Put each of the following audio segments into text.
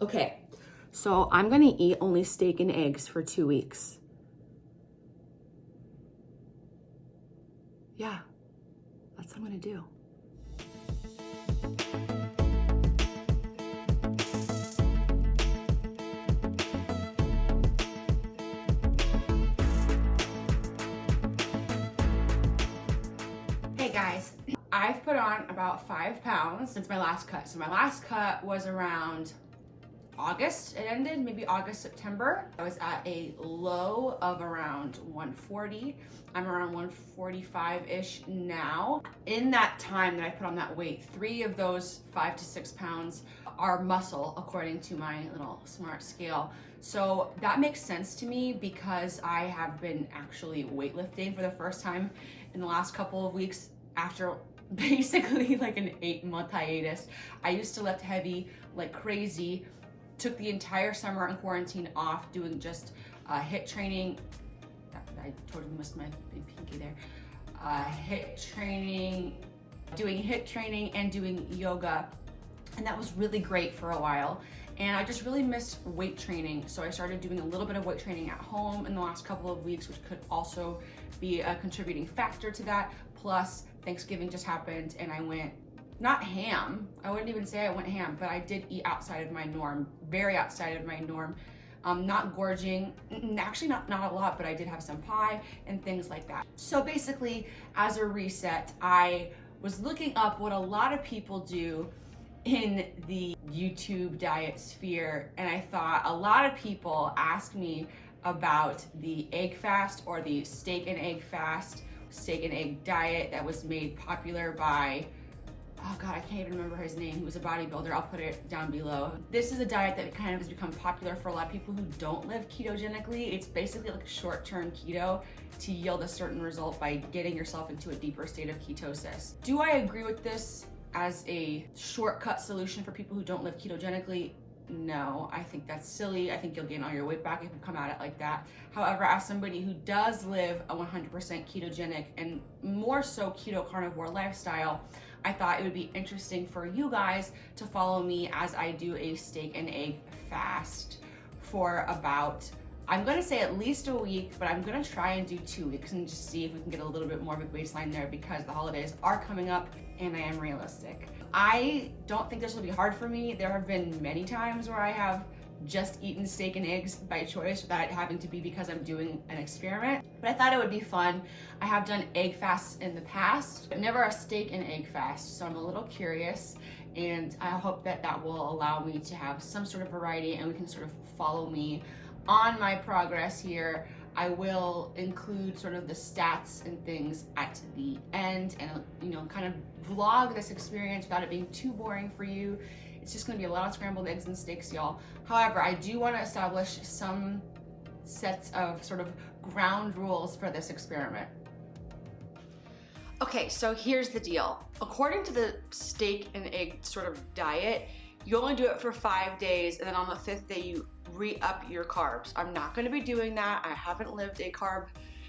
Okay, so I'm gonna eat only steak and eggs for 2 weeks. Yeah, that's what I'm gonna do. Hey guys, I've put on about 5 pounds since my last cut. So my last cut was around August, it ended, maybe August, September. I was at a low of around 140. I'm around 145-ish now. In that time that I put on that weight, 3 of those 5 to 6 pounds are muscle, according to my little smart scale. So that makes sense to me because I have been actually weightlifting for the first time in the last couple of weeks after basically like an 8-month hiatus. I used to lift heavy like crazy. Took the entire summer in quarantine off doing just HIIT training. I totally missed my big pinky there. HIIT training, doing HIIT training and doing yoga. And that was really great for a while. And I just really missed weight training. So I started doing a little bit of weight training at home in the last couple of weeks, which could also be a contributing factor to that. Plus Thanksgiving just happened and I went not ham, I wouldn't even say I went ham, but I did eat outside of my norm, very outside of my norm. Not gorging, actually not a lot, but I did have some pie and things like that. So basically, as a reset, I was looking up what a lot of people do in the YouTube diet sphere, and I thought a lot of people ask me about the egg fast or the steak and egg fast, steak and egg diet that was made popular by, oh God, I can't even remember his name. He was a bodybuilder. I'll put it down below. This is a diet that kind of has become popular for a lot of people who don't live ketogenically. It's basically like short-term keto to yield a certain result by getting yourself into a deeper state of ketosis. Do I agree with this as a shortcut solution for people who don't live ketogenically? No, I think that's silly. I think you'll gain all your weight back if you come at it like that. However, as somebody who does live a 100% ketogenic and more so keto carnivore lifestyle, I thought it would be interesting for you guys to follow me as I do a steak and egg fast for about, I'm gonna say at least a week, but I'm gonna try and do 2 weeks and just see if we can get a little bit more of a baseline there because the holidays are coming up and I am realistic. I don't think this will be hard for me. There have been many times where I have just eaten steak and eggs by choice without it having to be because I'm doing an experiment. But I thought it would be fun. I have done egg fasts in the past, but never a steak and egg fast. So I'm a little curious and I hope that that will allow me to have some sort of variety and we can sort of follow me on my progress here. I will include sort of the stats and things at the end and, you know, kind of vlog this experience without it being too boring for you. It's just gonna be a lot of scrambled eggs and steaks, y'all. However, I do wanna establish some sets of sort of ground rules for this experiment. Okay, so here's the deal. According to the steak and egg sort of diet, you only do it for 5 days and then on the 5th day you re-up your carbs. I'm not gonna be doing that. I haven't lived a carb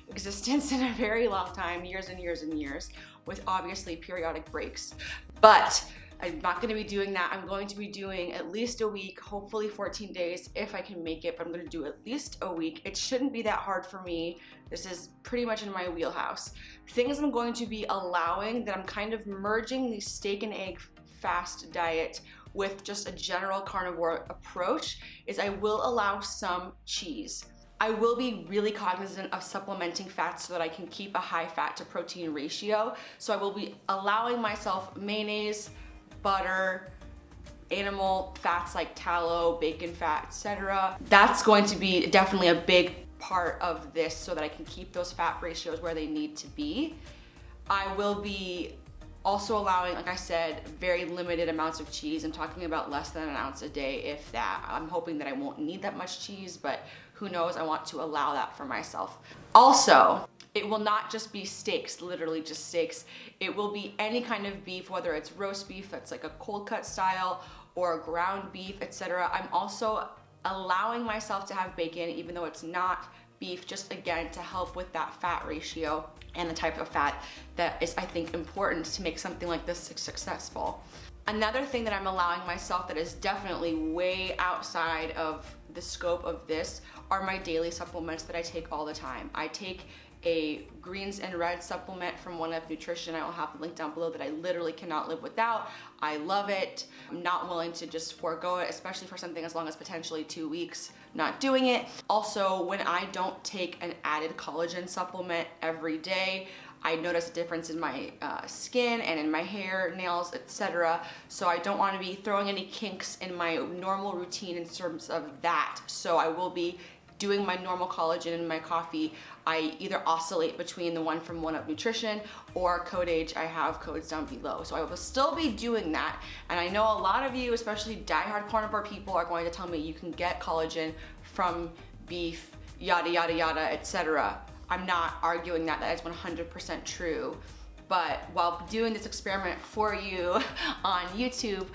existence in a very long time, years and years and years, with obviously periodic breaks. But I'm not gonna be doing that. I'm going to be doing at least a week, hopefully 14 days if I can make it, but I'm gonna do at least a week. It shouldn't be that hard for me. This is pretty much in my wheelhouse. Things I'm going to be allowing that I'm kind of merging the steak and egg fast diet with just a general carnivore approach is I will allow some cheese. I will be really cognizant of supplementing fats so that I can keep a high fat to protein ratio. So I will be allowing myself mayonnaise, butter, animal fats like tallow, bacon fat, etc. That's going to be definitely a big part of this so that I can keep those fat ratios where they need to be. I will be also allowing, like I said, very limited amounts of cheese. I'm talking about less than an ounce a day, if that. I'm hoping that I won't need that much cheese, but who knows, I want to allow that for myself. Also, it will not just be steaks, literally just steaks. It will be any kind of beef, whether it's roast beef that's like a cold cut style or ground beef, etc. I'm also allowing myself to have bacon, even though it's not beef, just again to help with that fat ratio and the type of fat that is, I think, important to make something like this successful. Another thing that I'm allowing myself that is definitely way outside of the scope of this are my daily supplements that I take all the time. I take a greens and red supplement from One Up Nutrition. I will have the link down below that I literally cannot live without. I love it. I'm not willing to just forego it, especially for something as long as potentially 2 weeks not doing it. Also, when I don't take an added collagen supplement every day, I notice a difference in my skin and in my hair, nails, etc. So I don't want to be throwing any kinks in my normal routine in terms of that. So I will be doing my normal collagen in my coffee. I either oscillate between the one from One Up Nutrition or Codeage. I have codes down below. So I will still be doing that. And I know a lot of you, especially diehard carnivore people, are going to tell me you can get collagen from beef, yada, yada, yada, etc. I'm not arguing that. That is 100% true. But while doing this experiment for you on YouTube,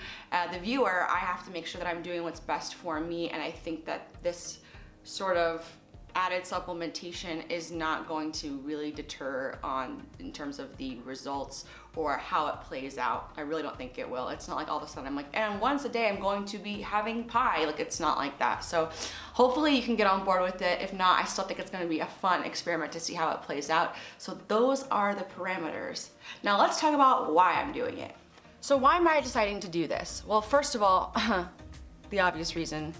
the viewer, I have to make sure that I'm doing what's best for me. And I think that this sort of added supplementation is not going to really deter in terms of the results or how it plays out. I really don't think it will. It's not like all of a sudden I'm like, and once a day I'm going to be having pie. Like, it's not like that. So hopefully you can get on board with it. If not, I still think it's gonna be a fun experiment to see how it plays out. So those are the parameters. Now let's talk about why I'm doing it. So why am I deciding to do this? Well, first of all, the obvious reason,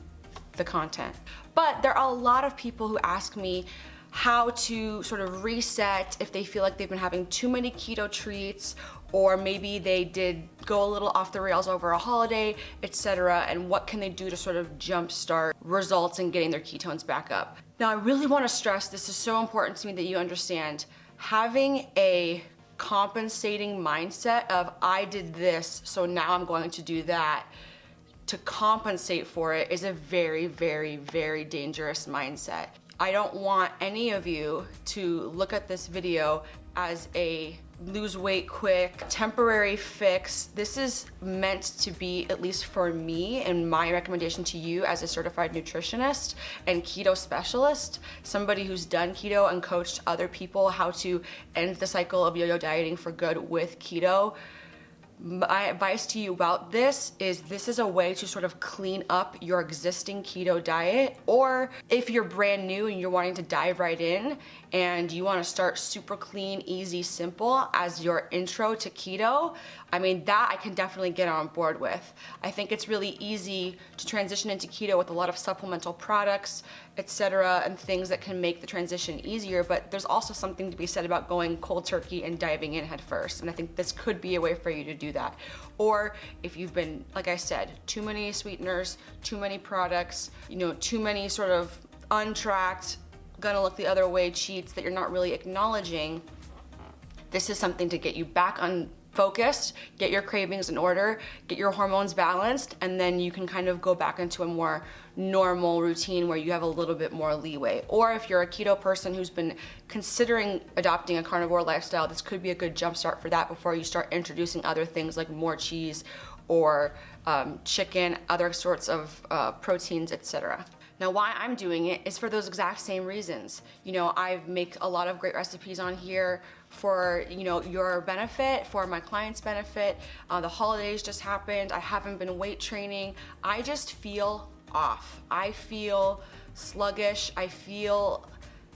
the content. But there are a lot of people who ask me how to sort of reset if they feel like they've been having too many keto treats, or maybe they did go a little off the rails over a holiday, etc., and what can they do to sort of jumpstart results in getting their ketones back up. Now, I really want to stress, this is so important to me that you understand, having a compensating mindset of I did this, so now I'm going to do that, to compensate for it is a very, very, very dangerous mindset. I don't want any of you to look at this video as a lose weight quick, temporary fix. This is meant to be, at least for me, and my recommendation to you as a certified nutritionist and keto specialist, somebody who's done keto and coached other people how to end the cycle of yo-yo dieting for good with keto. My advice to you about this is a way to sort of clean up your existing keto diet, or if you're brand new and you're wanting to dive right in and you want to start super clean, easy, simple as your intro to keto, I mean, that I can definitely get on board with. I think it's really easy to transition into keto with a lot of supplemental products, etc., and things that can make the transition easier, but there's also something to be said about going cold turkey and diving in head first, and I think this could be a way for you to do that. Or if you've been, like I said, too many sweeteners, too many products, too many sort of untracked, gonna look the other way cheats that you're not really acknowledging, this is something to get you back on focused, get your cravings in order, get your hormones balanced, and then you can kind of go back into a more normal routine where you have a little bit more leeway. Or if you're a keto person who's been considering adopting a carnivore lifestyle, this could be a good jumpstart for that before you start introducing other things like more cheese or chicken, other sorts of proteins, etc. Now, why I'm doing it is for those exact same reasons. I make a lot of great recipes on here for, your benefit, for my clients' benefit. The holidays just happened. I haven't been weight training. I just feel off. I feel sluggish. I feel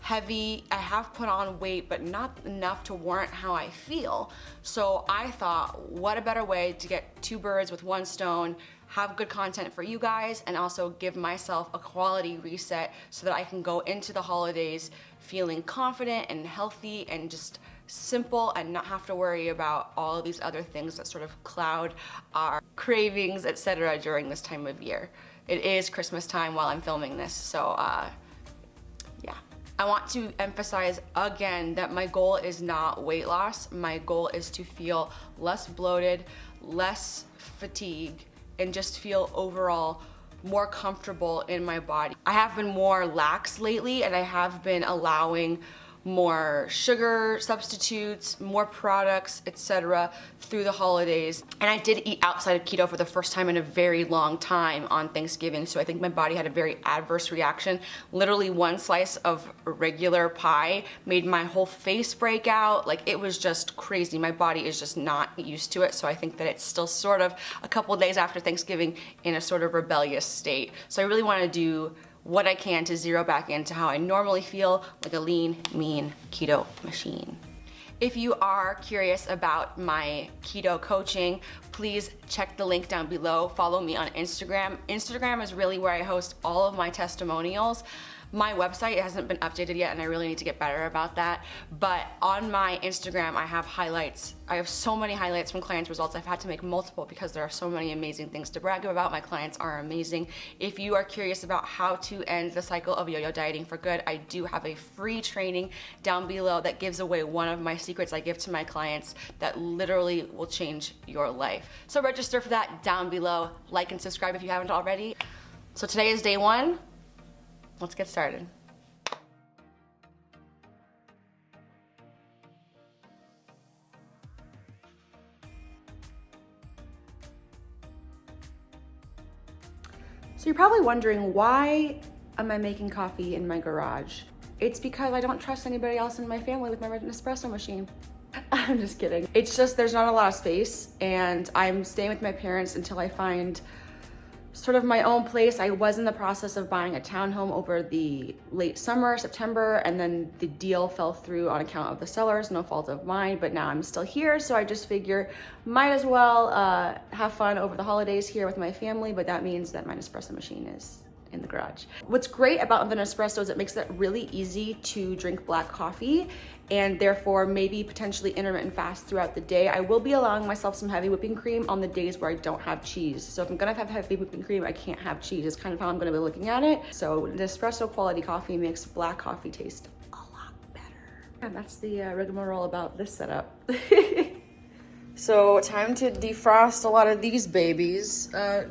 heavy. I have put on weight, but not enough to warrant how I feel. So I thought, what a better way to get two birds with one stone, have good content for you guys, and also give myself a quality reset so that I can go into the holidays feeling confident and healthy and just simple and not have to worry about all of these other things that sort of cloud our cravings, etc. during this time of year. It is Christmas time while I'm filming this, so yeah. I want to emphasize again that my goal is not weight loss. My goal is to feel less bloated, less fatigue, and just feel overall more comfortable in my body. I have been more lax lately, and I have been allowing more sugar substitutes, more products, etc. through the holidays. And I did eat outside of keto for the first time in a very long time on Thanksgiving, so I think my body had a very adverse reaction. Literally one slice of regular pie made my whole face break out. Like, it was just crazy. My body is just not used to it, so I think that it's still sort of a couple of days after Thanksgiving in a sort of rebellious state. So I really want to do what I can to zero back into how I normally feel, like a lean, mean keto machine. If you are curious about my keto coaching, please check the link down below. Follow me on Instagram. Instagram is really where I host all of my testimonials. My website hasn't been updated yet, and I really need to get better about that. But on my Instagram, I have highlights. I have so many highlights from clients' results. I've had to make multiple because there are so many amazing things to brag about. My clients are amazing. If you are curious about how to end the cycle of yo-yo dieting for good, I do have a free training down below that gives away one of my secrets I give to my clients that literally will change your life. So register for that down below. Like and subscribe if you haven't already. So today is day one. Let's get started. So you're probably wondering, why am I making coffee in my garage? It's because I don't trust anybody else in my family with my Nespresso machine. I'm just kidding. It's just there's not a lot of space, and I'm staying with my parents until I find sort of my own place. I was in the process of buying a townhome over the late summer, September, and then the deal fell through on account of the sellers, no fault of mine, but now I'm still here, so I just figure might as well have fun over the holidays here with my family, but that means that my Nespresso machine is in the garage. What's great about the Nespresso is it makes it really easy to drink black coffee, and therefore maybe potentially intermittent fast throughout the day. I will be allowing myself some heavy whipping cream on the days where I don't have cheese. So if I'm gonna have heavy whipping cream, I can't have cheese. It's kind of how I'm gonna be looking at it. So Nespresso quality coffee makes black coffee taste a lot better. And that's the rigmarole about this setup. So time to defrost a lot of these babies.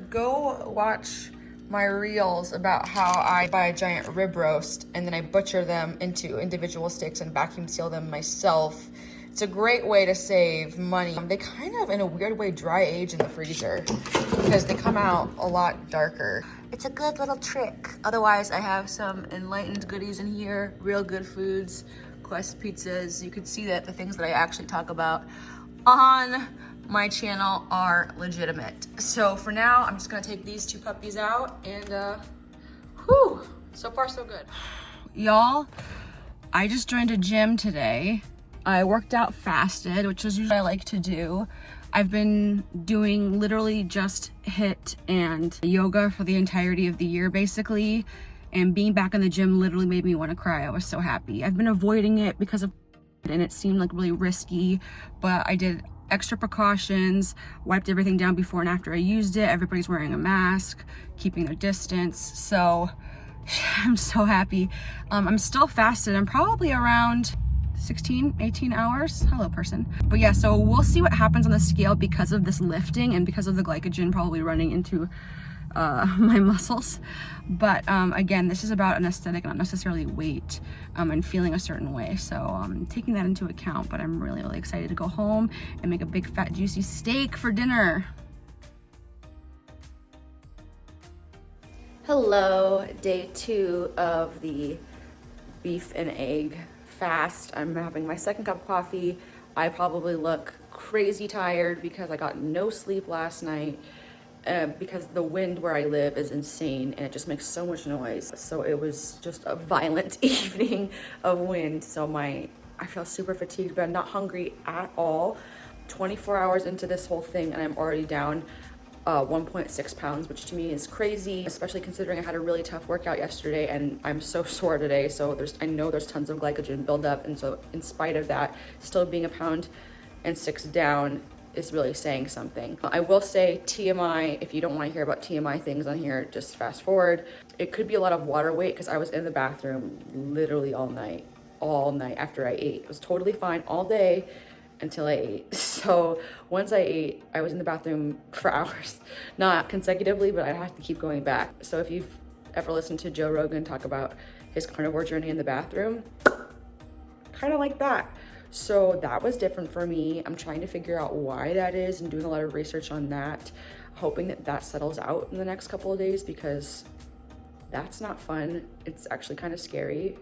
Go watch my reels about how I buy a giant rib roast and then I butcher them into individual steaks and vacuum seal them myself. It's a great way to save money. They kind of, in a weird way, dry age in the freezer because they come out a lot darker. It's a good little trick. Otherwise, I have some enlightened goodies in here, real good foods, Quest pizzas. You can see that the things that I actually talk about on my channel are legitimate. So for now, I'm just gonna take these two puppies out and whew, so far so good. Y'all, I just joined a gym today. I worked out fasted, which is usually what I like to do. I've been doing literally just HIIT and yoga for the entirety of the year basically, and being back in the gym literally made me want to cry. I was so happy. I've been avoiding it because of, and it seemed like really risky, but I did extra precautions, wiped everything down before and after I used it. Everybody's wearing a mask, keeping their distance. So I'm so happy. I'm still fasted. I'm probably around 16, 18 hours. Hello, person. But yeah, so we'll see what happens on the scale because of this lifting and because of the glycogen probably running into my muscles. But again, this is about an aesthetic, not necessarily weight, and feeling a certain way. So I'm taking that into account, but I'm really, really excited to go home and make a big fat juicy steak for dinner. Hello, day 2 of the beef and egg fast. I'm having my second cup of coffee. I probably look crazy tired because I got no sleep last night. Because the wind where I live is insane and it just makes so much noise. So it was just a violent evening of wind. So I feel super fatigued, but I'm not hungry at all. 24 hours into this whole thing and I'm already down 1.6 pounds, which to me is crazy, especially considering I had a really tough workout yesterday and I'm so sore today. So I know there's tons of glycogen buildup, and so in spite of that, still being 1.6 pounds down is really saying something. I will say TMI, if you don't want to hear about TMI things on here, just fast forward. It could be a lot of water weight because I was in the bathroom literally all night after I ate. It was totally fine all day until I ate. So once I ate, I was in the bathroom for hours, not consecutively, but I have to keep going back. So if you've ever listened to Joe Rogan talk about his carnivore journey in the bathroom, kind of like that. So that was different for me. I'm trying to figure out why that is and doing a lot of research on that, hoping that that settles out in the next couple of days, because that's not fun. It's actually kind of scary,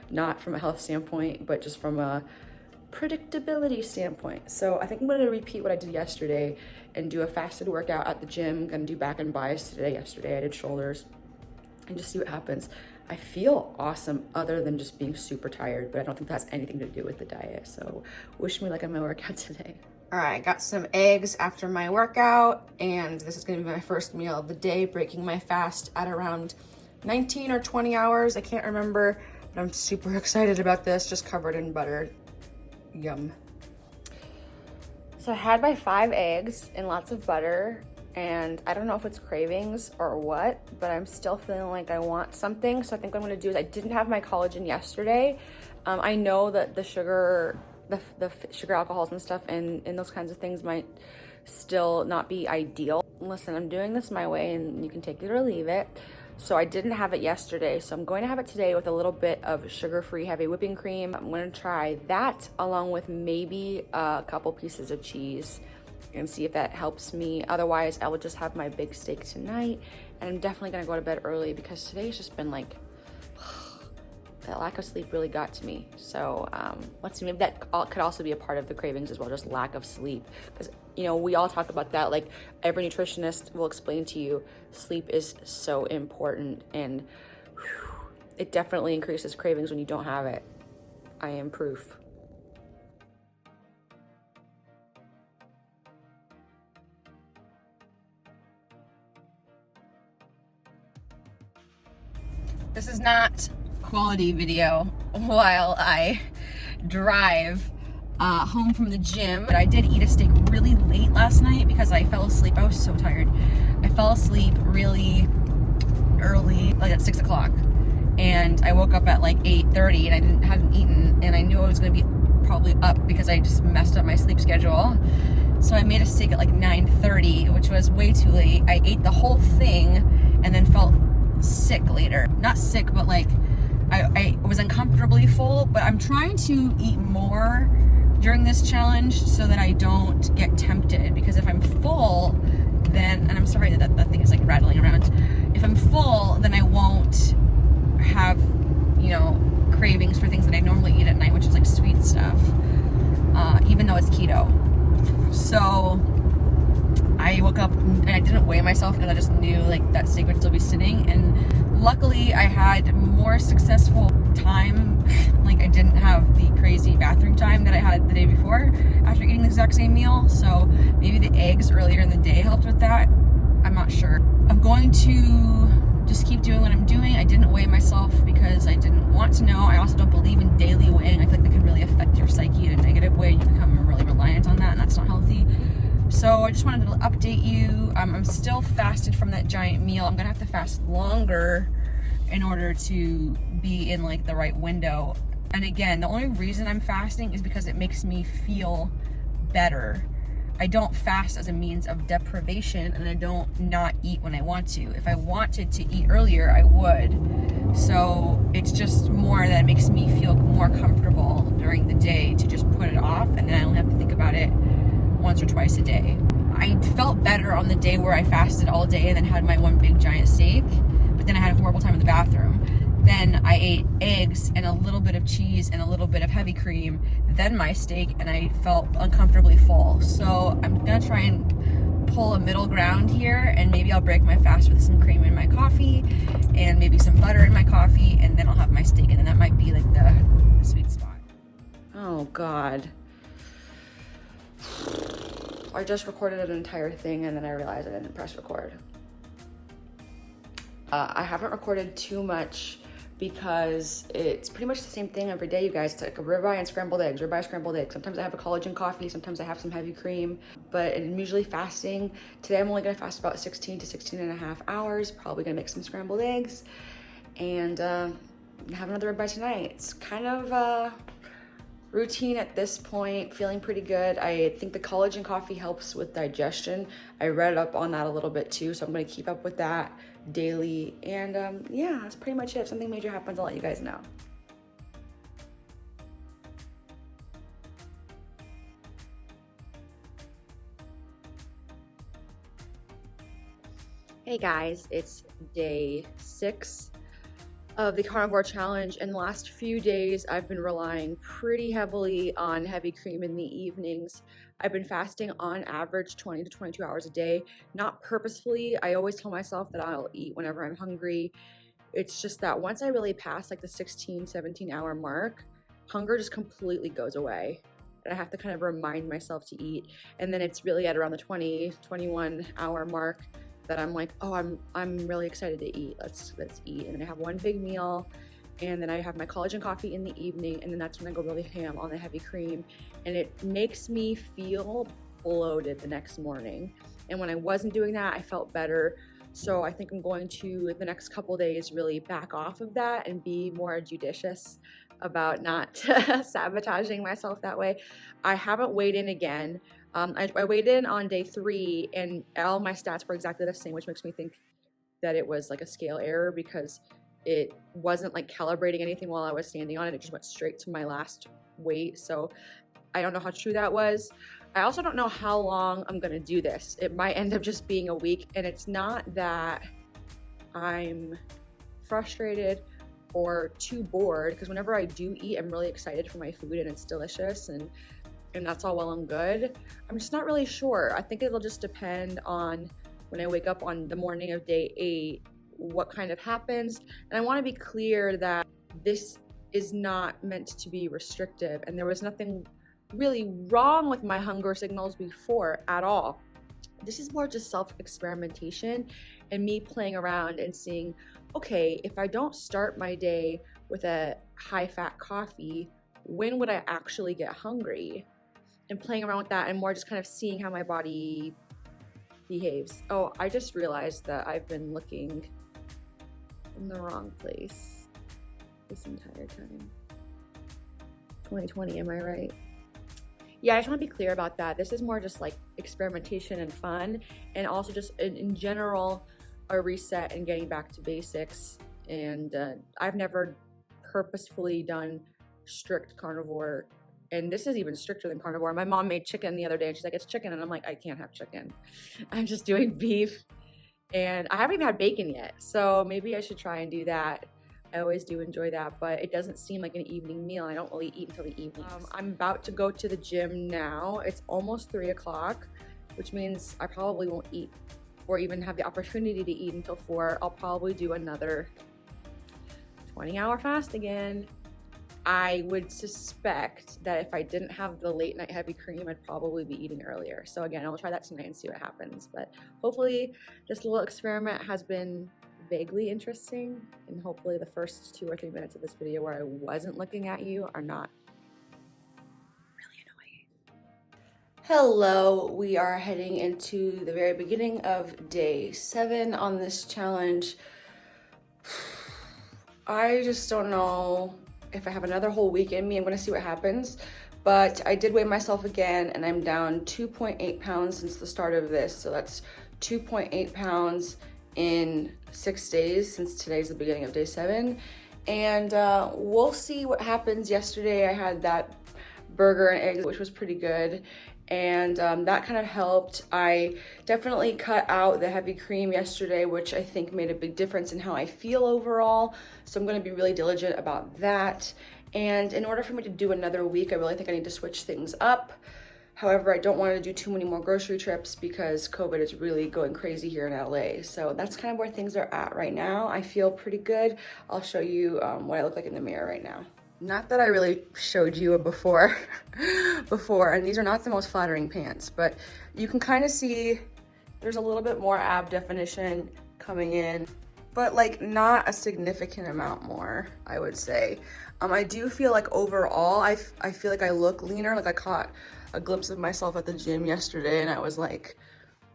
not from a health standpoint, but just from a predictability standpoint. So I think I'm gonna repeat what I did yesterday and do a fasted workout at the gym. I'm gonna do back and bis today. Yesterday I did shoulders, and just see what happens. I feel awesome other than just being super tired, but I don't think that has anything to do with the diet. So wish me luck on my workout today. All right, got some eggs after my workout, and this is gonna be my first meal of the day, breaking my fast at around 19 or 20 hours. I can't remember, but I'm super excited about this, just covered in butter. Yum. So I had my 5 eggs and lots of butter, and I don't know if it's cravings or what, but I'm still feeling like I want something. So I think what I'm gonna do is, I didn't have my collagen yesterday. I know that the sugar, the sugar alcohols and stuff and those kinds of things might still not be ideal. Listen, I'm doing this my way and you can take it or leave it. So I didn't have it yesterday, so I'm going to have it today with a little bit of sugar-free heavy whipping cream. I'm gonna try that along with maybe a couple pieces of cheese and see if that helps me. Otherwise, I will just have my big steak tonight, and I'm definitely gonna go to bed early because today's just been like, that lack of sleep really got to me. So let's see, maybe that could also be a part of the cravings as well, just lack of sleep. Because, you know, we all talk about that. Like, every nutritionist will explain to you, sleep is so important, and it definitely increases cravings when you don't have it. I am proof. This is not quality video while I drive home from the gym, but I did eat a steak really late last night because I fell asleep. I was so tired. I fell asleep really early, like at 6 o'clock, and I woke up at like 8:30 and I hadn't eaten, and I knew I was gonna be probably up because I just messed up my sleep schedule. So I made a steak at like 9:30, which was way too late. I ate the whole thing and then felt sick later. Not sick, but like I was uncomfortably full, but I'm trying to eat more during this challenge so that I don't get tempted, because if I'm full, then, and I'm sorry that that thing is like rattling around. If I'm full, then I won't have, you know, cravings for things that I normally eat at night, which is like sweet stuff, even though it's keto. So I woke up and I didn't weigh myself because I just knew like that steak would still be sitting, and luckily I had more successful time. Like, I didn't have the crazy bathroom time that I had the day before after eating the exact same meal. So maybe the eggs earlier in the day helped with that. I'm not sure. I'm going to just keep doing what I'm doing. I didn't weigh myself because I didn't want to know. I also don't believe in daily weighing. I feel like that can really affect your psyche in a negative way. You become really reliant on that, and that's not healthy. So I just wanted to update you. I'm still fasted from that giant meal. I'm gonna have to fast longer in order to be in like the right window. And again, the only reason I'm fasting is because it makes me feel better. I don't fast as a means of deprivation, and I don't not eat when I want to. If I wanted to eat earlier, I would. So it's just more that it makes me feel more comfortable during the day to just put it off, and then I only have to think about it once or twice a day. I felt better on the day where I fasted all day and then had my one big giant steak, but then I had a horrible time in the bathroom. Then I ate eggs and a little bit of cheese and a little bit of heavy cream, then my steak, and I felt uncomfortably full. So I'm gonna try and pull a middle ground here, and maybe I'll break my fast with some cream in my coffee and maybe some butter in my coffee, and then I'll have my steak, and then that might be like the sweet spot. Oh God. I just recorded an entire thing and then I realized I didn't press record. I haven't recorded too much because it's pretty much the same thing every day, you guys. It's like a ribeye and scrambled eggs, ribeye, scrambled eggs. Sometimes I have a collagen coffee, sometimes I have some heavy cream, but I'm usually fasting. Today I'm only gonna fast about 16 to 16 and a half hours, probably gonna make some scrambled eggs and have another ribeye tonight. It's kind of routine at this point, feeling pretty good. I think the collagen coffee helps with digestion. I read up on that a little bit too, so I'm gonna keep up with that daily. And yeah, that's pretty much it. If something major happens, I'll let you guys know. Hey guys, it's day 6 of the carnivore challenge, and the last few days I've been relying pretty heavily on heavy cream in the evenings. I've been fasting on average 20 to 22 hours a day, not purposefully. I always tell myself that I'll eat whenever I'm hungry. It's just that once I really pass like the 16, 17 hour mark, hunger just completely goes away. And I have to kind of remind myself to eat. And then it's really at around the 20, 21 hour mark that I'm like, oh, I'm really excited to eat. Let's eat. And then I have one big meal, and then I have my collagen coffee in the evening, and then that's when I go really ham on the heavy cream, and it makes me feel bloated the next morning. And when I wasn't doing that, I felt better. So I think I'm going to, the next couple days, really back off of that and be more judicious about not sabotaging myself that way. I haven't weighed in again. I weighed in on day 3, and all my stats were exactly the same, which makes me think that it was like a scale error because it wasn't like calibrating anything while I was standing on it. It just went straight to my last weight. So I don't know how true that was. I also don't know how long I'm gonna do this. It might end up just being a week, and it's not that I'm frustrated or too bored, because whenever I do eat, I'm really excited for my food and it's delicious, and that's all well and good. I'm just not really sure. I think it'll just depend on when I wake up on the morning of day 8, what kind of happens. And I want to be clear that this is not meant to be restrictive, and there was nothing really wrong with my hunger signals before at all. This is more just self-experimentation and me playing around and seeing, okay, if I don't start my day with a high-fat coffee, when would I actually get hungry? And playing around with that and more just kind of seeing how my body behaves. Oh, I just realized that I've been looking in the wrong place this entire time. 2020, am I right? Yeah, I just want to be clear about that. This is more just like experimentation and fun, and also just in general, a reset and getting back to basics. And I've never purposefully done strict carnivore, and this is even stricter than carnivore. My mom made chicken the other day, and she's like, it's chicken, and I'm like, I can't have chicken. I'm just doing beef, and I haven't even had bacon yet, so maybe I should try and do that. I always do enjoy that, but it doesn't seem like an evening meal. I don't really eat until the evening. I'm about to go to the gym now. It's almost 3 o'clock, which means I probably won't eat or even have the opportunity to eat until 4. I'll probably do another 20-hour fast again. I would suspect that if I didn't have the late night heavy cream, I'd probably be eating earlier. So again, I'll try that tonight and see what happens. But hopefully this little experiment has been vaguely interesting, and hopefully the first 2 or 3 minutes of this video where I wasn't looking at you are not really annoying. Hello, we are heading into the very beginning of day 7 on this challenge. I just don't know if I have another whole week in me. I'm gonna see what happens, but I did weigh myself again, and I'm down 2.8 pounds since the start of this. So that's 2.8 pounds in 6 days since today's the beginning of day 7. And we'll see what happens. Yesterday I had that burger and eggs, which was pretty good, and that kind of helped. I definitely cut out the heavy cream yesterday, which I think made a big difference in how I feel overall. So I'm going to be really diligent about that. And in order for me to do another week, I really think I need to switch things up. However, I don't want to do too many more grocery trips because COVID is really going crazy here in LA. So that's kind of where things are at right now. I feel pretty good. I'll show you what I look like in the mirror right now. Not that I really showed you a before, and these are not the most flattering pants, but you can kind of see there's a little bit more ab definition coming in, but like not a significant amount more, I would say. I do feel like overall, I feel like I look leaner. Like I caught a glimpse of myself at the gym yesterday, and I was like,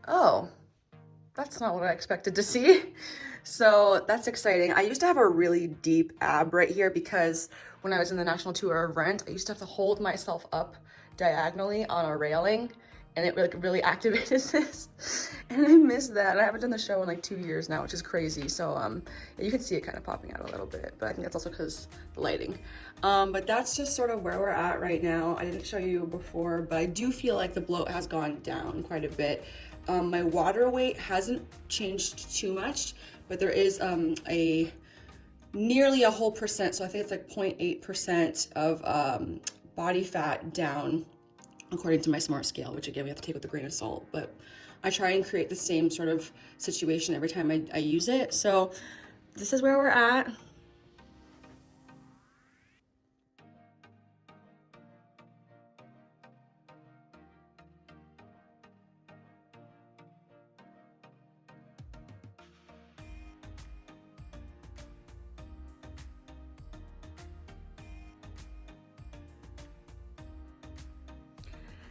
oh, that's not what I expected to see. So that's exciting. I used to have a really deep ab right here because when I was in the national tour of Rent, I used to have to hold myself up diagonally on a railing, and it really activated this. And I miss that. I haven't done the show in like 2 years now, which is crazy. So you can see it kind of popping out a little bit, but I think that's also because the lighting. But that's just sort of where we're at right now. I didn't show you before, but I do feel like the bloat has gone down quite a bit. My water weight hasn't changed too much, but there is a nearly a whole percent, so I think it's like 0.8% of body fat down according to my smart scale, which again we have to take with a grain of salt, but I try and create the same sort of situation every time I use it. So this is where we're at.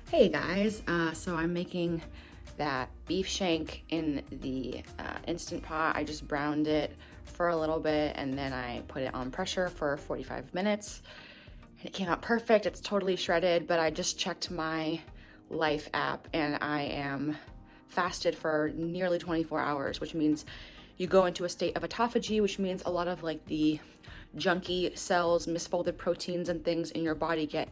Hey guys, so I'm making that beef shank in the Instant Pot. I just browned it for a little bit and then I put it on pressure for 45 minutes. And it came out perfect. It's totally shredded, but I just checked my Life app and I am fasted for nearly 24 hours, which means you go into a state of autophagy, which means a lot of like the junky cells, misfolded proteins and things in your body get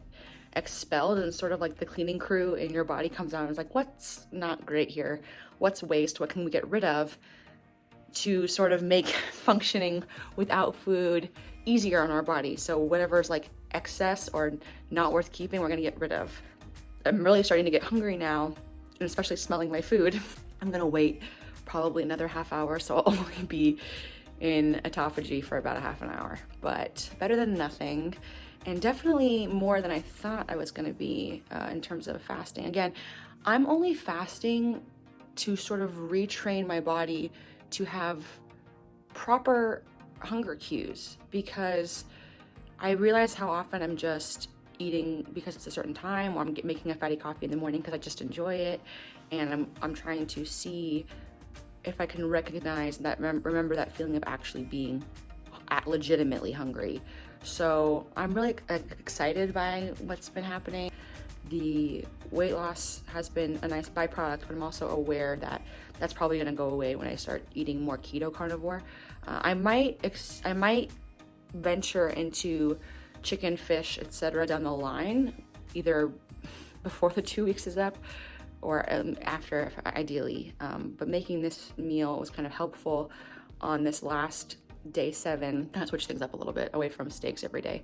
expelled, and sort of like the cleaning crew in your body comes out and is like, what's not great here? What's waste? What can we get rid of to sort of make functioning without food easier on our body? So whatever's like excess or not worth keeping, we're gonna get rid of. I'm really starting to get hungry now, and especially smelling my food. I'm gonna wait probably another half hour, so I'll only be in autophagy for about a half an hour, but better than nothing. And definitely more than I thought I was gonna be in terms of fasting. Again, I'm only fasting to sort of retrain my body to have proper hunger cues, because I realize how often I'm just eating because it's a certain time, or I'm making a fatty coffee in the morning because I just enjoy it, and I'm trying to see if I can recognize that, remember that feeling of actually being legitimately hungry. So I'm really excited by what's been happening. The weight loss has been a nice byproduct, but I'm also aware that that's probably gonna go away when I start eating more keto carnivore. I might venture into chicken, fish, etc. down the line, either before the 2 weeks is up or after, ideally. But making this meal was kind of helpful on this last day 7. Kind of switch things up a little bit away from steaks every day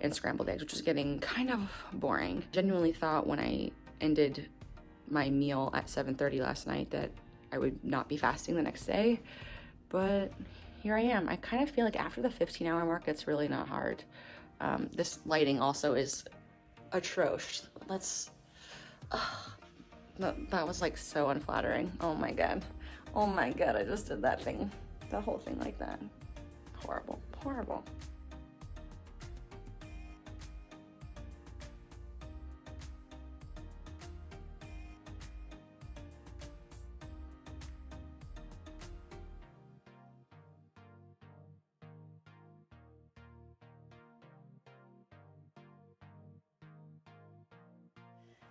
and scrambled eggs, which is getting kind of boring. Genuinely thought when I ended my meal at 7:30 last night that I would not be fasting the next day, but here I am. I kind of feel like after the 15-hour mark, it's really not hard. This lighting also is atrocious. That was like so unflattering. Oh my god, I just did that thing, the whole thing like that. Horrible, horrible.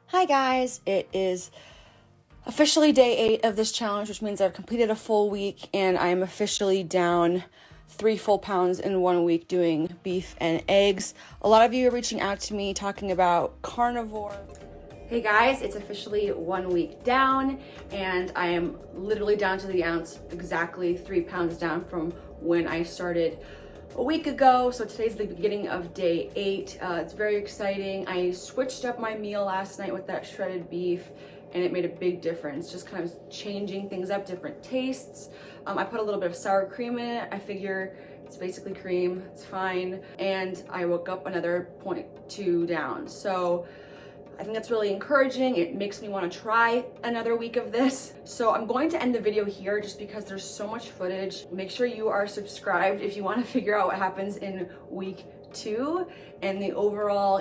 Hi guys, it is officially day 8 of this challenge, which means I've completed a full week and I'm officially down 3 full pounds in 1 week doing beef and eggs. A lot of you are reaching out to me talking about carnivore. Hey guys, it's officially 1 week down and I am literally down to the ounce, exactly 3 pounds down from when I started a week ago. So today's the beginning of day 8. It's very exciting. I switched up my meal last night with that shredded beef and it made a big difference, just kind of changing things up, different tastes. I put a little bit of sour cream in it. I figure it's basically cream, it's fine. And I woke up another 0.2 down. So I think that's really encouraging. It makes me want to try another week of this. So I'm going to end the video here just because there's so much footage. Make sure you are subscribed if you want to figure out what happens in week 2 and the overall,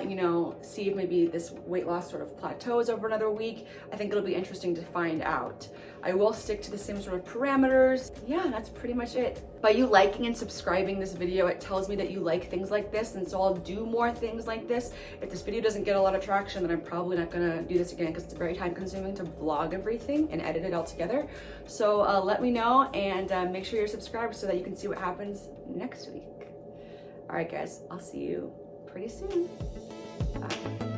see if maybe this weight loss sort of plateaus over another week. I think it'll be interesting to find out. I will stick to the same sort of parameters. Yeah, that's pretty much it. By you liking and subscribing this video, it tells me that you like things like this, and so I'll do more things like this. If this video doesn't get a lot of traction, then I'm probably not gonna do this again because it's very time consuming to vlog everything and edit it all together. So let me know and make sure you're subscribed so that you can see what happens next week. All right, guys, I'll see you pretty soon. Bye.